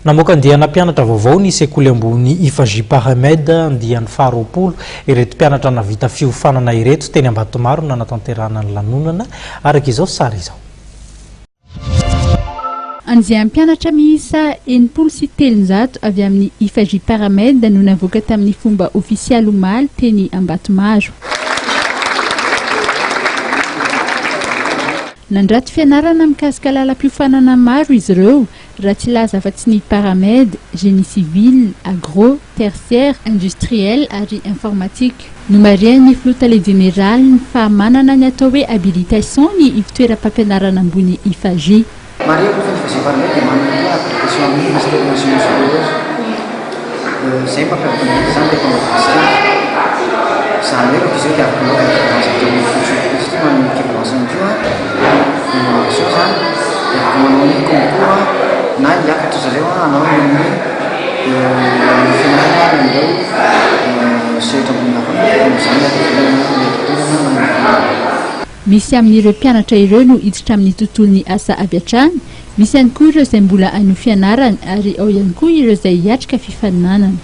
Namoaka andiana mpianatra vaovao ny sekoly ambony Ifaji Pahamed andiany faharoapolo ireto mpianatra navita fiofanana ireto teny Ambatomaro nanatanterahana ny lanonana araka izao sary izao. Andiany mpianatra miisa 700 avy amin'ny Ifaji Pahamed no navoaka tamin'ny fomba ofisialy omaly teny Ambatomaro. Nandraty fianarana mikasika lalam-piofanana maro izy ireo raha tsy laza fa tsy ny Pahamed, génie civil, agro, tertiaire, industriel ary informatique. Nomarian'ny flotale général fa manana ny atao hoe habilitation ny ivitoeram-pampianarana ambony Ifaji. Maria Ifaji Pahamed dia manana application amin'ny ministère national supérieur. Zay mpampiavaka izany dia mpampiavaka izany hoe izy dia na yakatra zareo anao amin'ny misy amin'ireo mpianatra ireo no hiditra amin'ny tontolon'ny asa avy hatrany, misy ihany koa ireo izay mbola ano fianarana ary ao ihany koa ireo izay hiatrika fifaninanana.